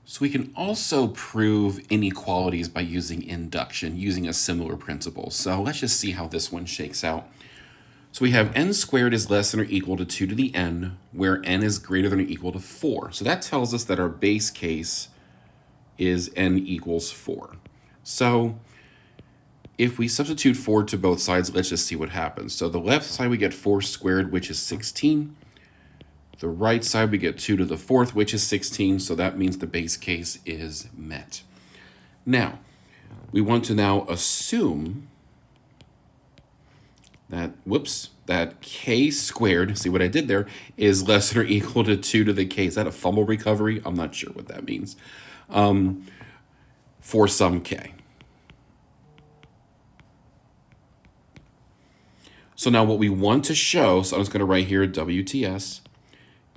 So we can also prove inequalities by using induction, using a similar principle. So let's just see how this one shakes out. So we have n squared is less than or equal to 2 to the n, where n is greater than or equal to 4. So that tells us that our base case is n equals 4. So if we substitute 4 to both sides, let's just see what happens. So the left side we get 4 squared, which is 16. The right side we get 2 to the 4th, which is 16, so that means the base case is met. Now, we want to now assume that, that k squared, see what I did there, is less than or equal to 2 to the k. Is that a fumble recovery? I'm not sure what that means. For some k. So now what we want to show, so I'm just going to write here WTS,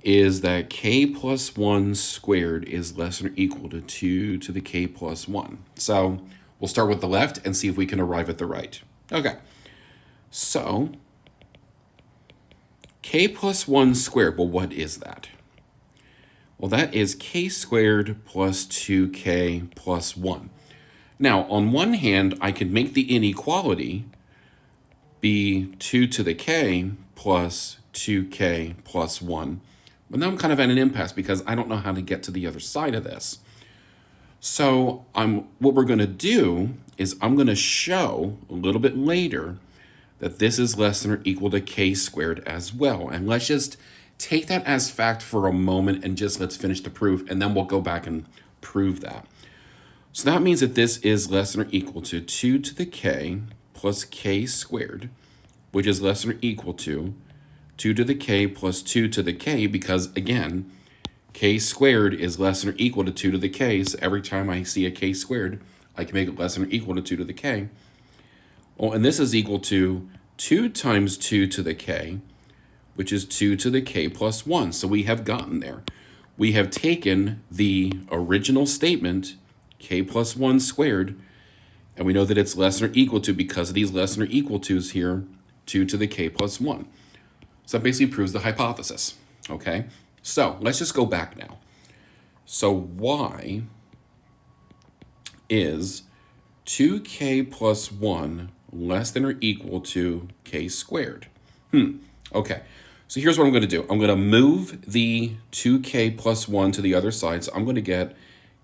is that k plus 1 squared is less than or equal to 2 to the k plus 1. So we'll start with the left and see if we can arrive at the right. Okay, so k plus 1 squared, well, what is that? Well, that is k squared plus 2k plus 1. Now, on one hand, I can make the inequality be 2 to the k plus 2k plus 1. But now I'm kind of at an impasse because I don't know how to get to the other side of this. So what we're going to do is I'm going to show a little bit later that this is less than or equal to k squared as well. And let's just take that as fact for a moment and just let's finish the proof, and then we'll go back and prove that. So that means that this is less than or equal to 2 to the k plus k squared, which is less than or equal to 2 to the k plus 2 to the k, because again, k squared is less than or equal to 2 to the k, so every time I see a k squared, I can make it less than or equal to 2 to the k. Well, and this is equal to 2 times 2 to the k, which is 2 to the k plus 1. So we have gotten there. We have taken the original statement, k plus 1 squared, and we know that it's less than or equal to, because of these less than or equal to's here, 2 to the k plus 1. So that basically proves the hypothesis, okay? So let's just go back now. So y is 2k plus 1 less than or equal to k squared. Okay, so here's what I'm going to do. I'm going to move the 2k plus 1 to the other side. So I'm going to get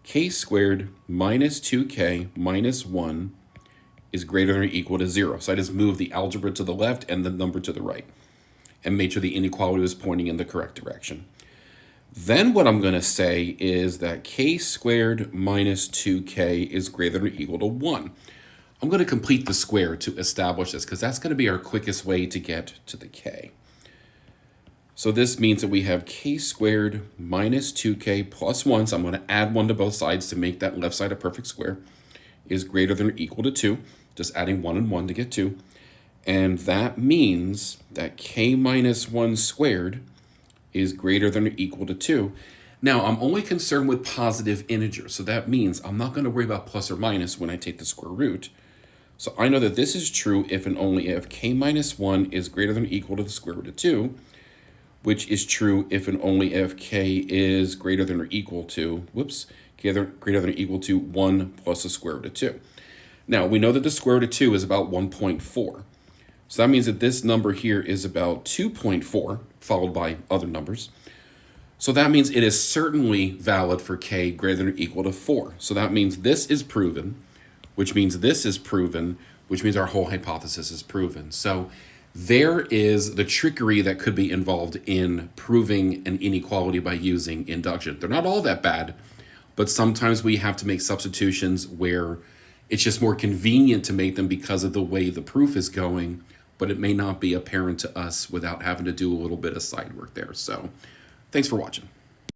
k squared minus 2k minus 1 is greater than or equal to 0. So I just moved the algebra to the left and the number to the right, and made sure the inequality was pointing in the correct direction. Then what I'm going to say is that k squared minus 2k is greater than or equal to 1. I'm going to complete the square to establish this, because that's going to be our quickest way to get to the k. So this means that we have k squared minus 2k plus 1, so I'm going to add 1 to both sides to make that left side a perfect square, is greater than or equal to 2, just adding 1 and 1 to get 2. And that means that k minus 1 squared is greater than or equal to 2. Now, I'm only concerned with positive integers, so that means I'm not going to worry about plus or minus when I take the square root. So I know that this is true if and only if k minus 1 is greater than or equal to the square root of 2, which is true if and only if k is greater than or equal to, greater than or equal to 1 plus the square root of 2. Now, we know that the square root of 2 is about 1.4. So that means that this number here is about 2.4, followed by other numbers. So that means it is certainly valid for k greater than or equal to 4. So that means this is proven, which means this is proven, which means our whole hypothesis is proven. So there is the trickery that could be involved in proving an inequality by using induction. They're not all that bad, but sometimes we have to make substitutions where it's just more convenient to make them because of the way the proof is going, but it may not be apparent to us without having to do a little bit of side work there. So thanks for watching.